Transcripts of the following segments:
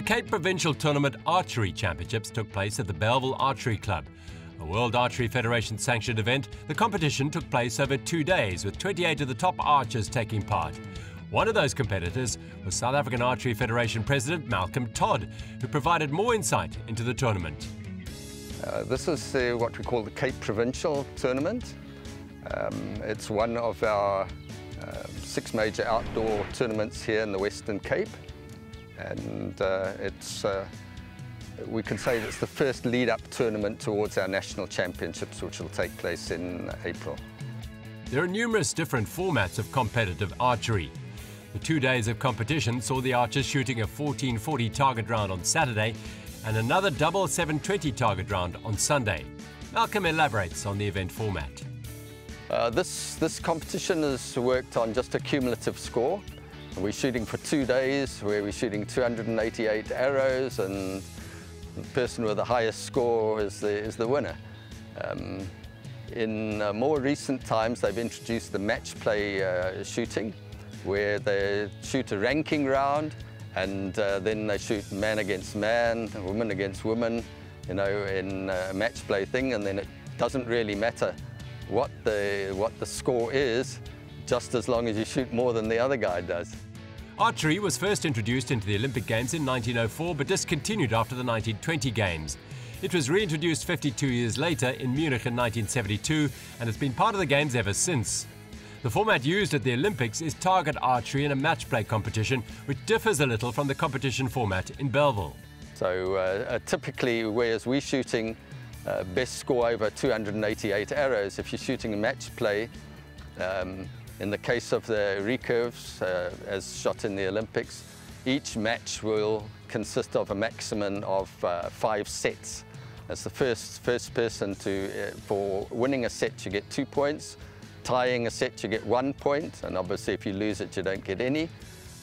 Cape Provincial Tournament Archery Championships took place at the Belleville Archery Club. A World Archery Federation sanctioned event, the competition took place over 2 days with 28 of the top archers taking part. One of those competitors was South African Archery Federation President Malcolm Todd, who provided more insight into the tournament. This is what we call the Cape Provincial Tournament. It's one of our 6 major outdoor tournaments here in the Western Cape. And we can say it's the first lead-up tournament towards our national championships, which will take place in April. There are numerous different formats of competitive archery. The 2 days of competition saw the archers shooting a 1440 target round on Saturday and another double 720 target round on Sunday. Malcolm elaborates on the event format. This competition has worked on just a cumulative score. We're shooting for 2 days where we're shooting 288 arrows, and the person with the highest score is the winner. In more recent times, they've introduced the match play shooting, where they shoot a ranking round and then they shoot man against man, woman against woman, you know, in a match play thing, and then it doesn't really matter what the score is, just as long as you shoot more than the other guy does. Archery was first introduced into the Olympic Games in 1904 but discontinued after the 1920 Games. It was reintroduced 52 years later in Munich in 1972 and has been part of the Games ever since. The format used at the Olympics is target archery in a match play competition, which differs a little from the competition format in Belleville. So typically, whereas we're shooting best score over 288 arrows, if you're shooting a match play, in the case of the recurves, as shot in the Olympics, each match will consist of a maximum of 5 sets. As the first person for winning a set, you get 2 points. Tying a set, you get 1 point, and obviously if you lose it, you don't get any.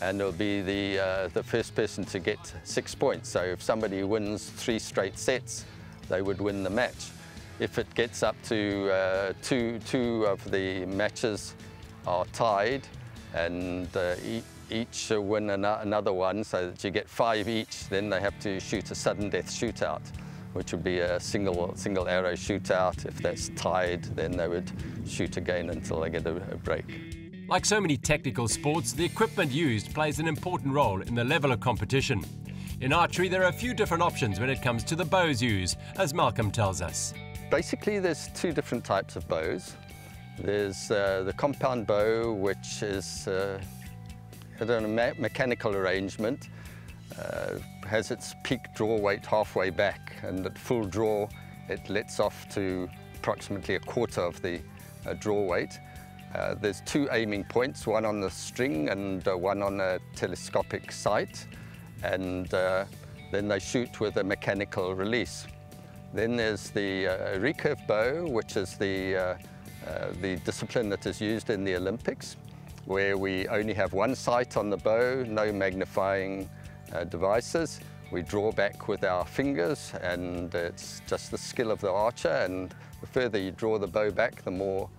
And it'll be the first person to get 6 points. So if somebody wins 3 straight sets, they would win the match. If it gets up to two of the matches are tied, and each win another one, so that you get 5 each, then they have to shoot a sudden death shootout, which would be a single arrow shootout. If that's tied, then they would shoot again until they get a break. Like so many technical sports, the equipment used plays an important role in the level of competition. In archery, there are a few different options when it comes to the bows used, as Malcolm tells us. Basically, there's 2 different types of bows. There's the compound bow, which is a mechanical arrangement, has its peak draw weight halfway back, and at full draw it lets off to approximately 1/4 of the draw weight. There's 2 aiming points, one on the string and one on a telescopic sight, and then they shoot with a mechanical release. Then there's the recurve bow, which is the discipline that is used in the Olympics, where we only have 1 sight on the bow, no magnifying devices. We draw back with our fingers, and it's just the skill of the archer, and the further you draw the bow back, the more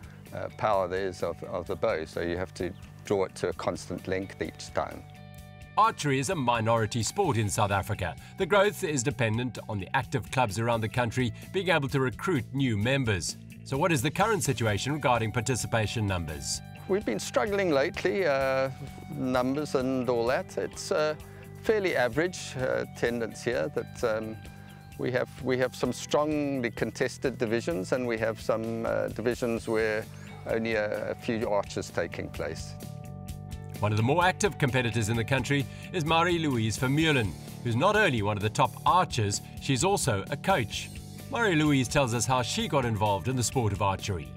power there is of the bow, so you have to draw it to a constant length each time. Archery is a minority sport in South Africa. The growth is dependent on the active clubs around the country being able to recruit new members. So what is the current situation regarding participation numbers? We've been struggling lately, numbers and all that. It's fairly average attendance here. That we have some strongly contested divisions, and we have some divisions where only a few archers taking place. One of the more active competitors in the country is Marie-Louise Vermeulen, who's not only one of the top archers, she's also a coach. Marie-Louise tells us how she got involved in the sport of archery.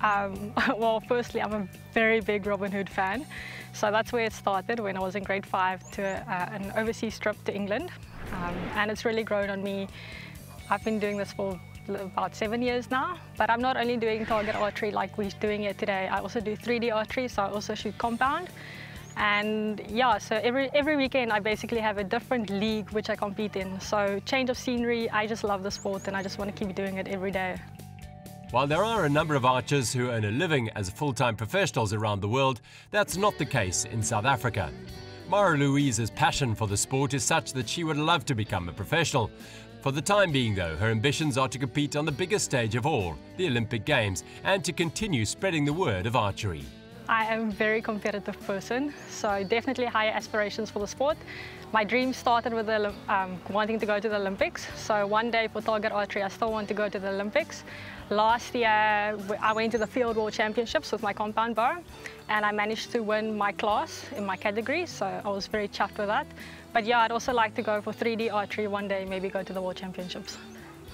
Well, firstly, I'm a very big Robin Hood fan, so that's where it started when I was in grade 5 to an overseas trip to England, and it's really grown on me. I've been doing this for about 7 years now, but I'm not only doing target archery like we're doing here today. I also do 3D archery, so I also shoot compound. And yeah, so every weekend I basically have a different league which I compete in. So change of scenery, I just love the sport and I just want to keep doing it every day. While there are a number of archers who earn a living as full-time professionals around the world, that's not the case in South Africa. Mara Louise's passion for the sport is such that she would love to become a professional. For the time being, though, her ambitions are to compete on the biggest stage of all, the Olympic Games, and to continue spreading the word of archery. I am a very competitive person, so definitely higher aspirations for the sport. My dream started with wanting to go to the Olympics, so one day for target archery I still want to go to the Olympics. Last year I went to the Field World Championships with my compound bow and I managed to win my class in my category, so I was very chuffed with that. But yeah, I'd also like to go for 3D archery one day, maybe go to the World Championships.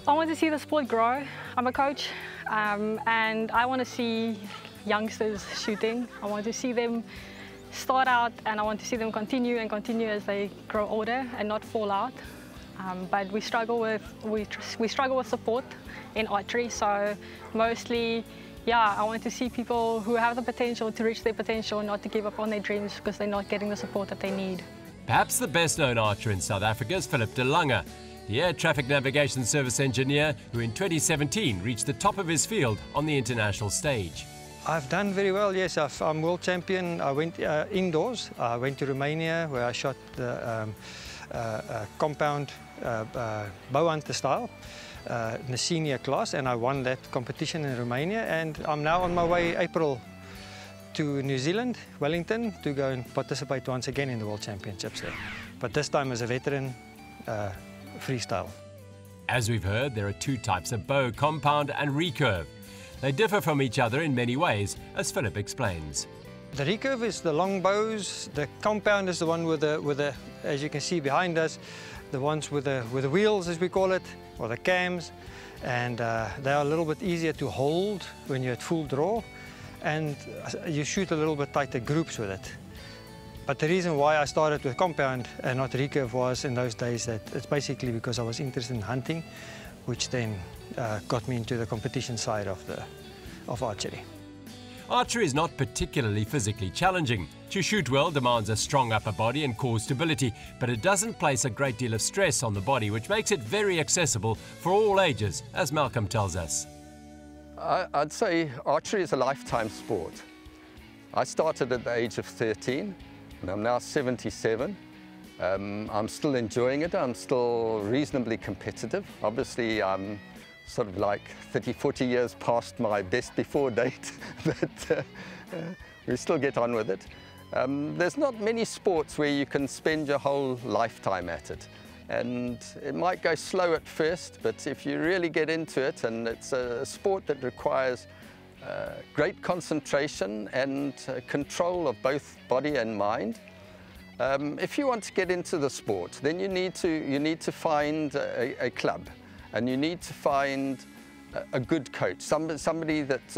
I want to see the sport grow. I'm a coach and I want to see youngsters shooting. I want to see them start out and I want to see them continue as they grow older and not fall out. But we struggle with support in archery, so mostly, yeah, I want to see people who have the potential to reach their potential, not to give up on their dreams because they're not getting the support that they need. Perhaps the best-known archer in South Africa is Phillip Delonghi, the Air Traffic Navigation Service engineer who in 2017 reached the top of his field on the international stage. I've done very well, yes. I'm world champion. I went indoors. I went to Romania where I shot the compound bow hunter style in the senior class, and I won that competition in Romania, and I'm now on my way April to New Zealand, Wellington, to go and participate once again in the World Championships there. But this time as a veteran freestyle. As we've heard, there are two types of bow, compound and recurve. They differ from each other in many ways, as Phillip explains. The recurve is the long bows. The compound is the one with the, as you can see behind us, the ones with the wheels, as we call it, or the cams, and they are a little bit easier to hold when you're at full draw, and you shoot a little bit tighter groups with it. But the reason why I started with compound and not recurve was in those days that it's basically because I was interested in hunting, which then got me into the competition side of archery. Archery is not particularly physically challenging. To shoot well demands a strong upper body and core stability, but it doesn't place a great deal of stress on the body, which makes it very accessible for all ages, as Malcolm tells us. I'd say archery is a lifetime sport. I started at the age of 13 and I'm now 77. I'm still enjoying it. I'm still reasonably competitive. Obviously, I'm sort of like 30, 40 years past my best before date, but we still get on with it. There's not many sports where you can spend your whole lifetime at it. And it might go slow at first, but if you really get into it, and it's a sport that requires great concentration and control of both body and mind. If you want to get into the sport, then you need to find a club, and you need to find a good coach, somebody that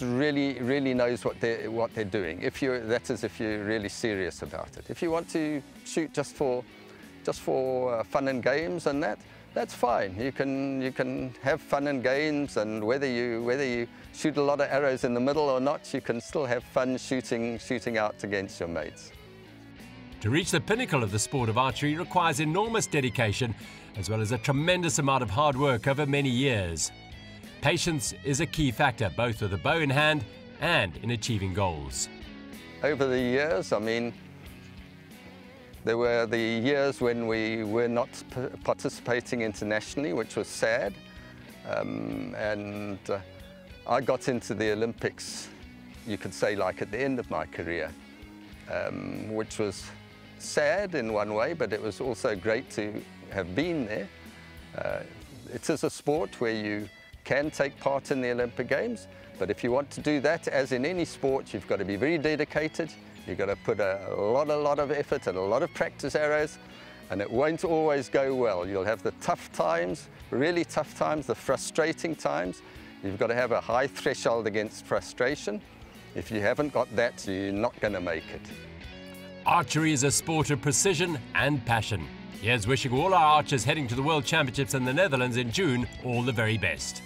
really knows what they're doing. That is, if you're really serious about it. If you want to shoot just for fun and games and that's fine. You can have fun and games, and whether you shoot a lot of arrows in the middle or not, you can still have fun shooting out against your mates. To reach the pinnacle of the sport of archery requires enormous dedication, as well as a tremendous amount of hard work over many years. Patience is a key factor, both with a bow in hand and in achieving goals. Over the years, I mean, there were the years when we were not participating internationally, which was sad. I got into the Olympics, you could say, like at the end of my career, which was sad in one way, but it was also great to have been there. It is a sport where you can take part in the Olympic Games, but if you want to do that, as in any sport, you've got to be very dedicated. You've got to put a lot of effort and a lot of practice arrows, and it won't always go well. You'll have the tough times, really tough times, the frustrating times. You've got to have a high threshold against frustration. If you haven't got that, you're not going to make it. Archery is a sport of precision and passion. Here's wishing all our archers heading to the World Championships in the Netherlands in June all the very best.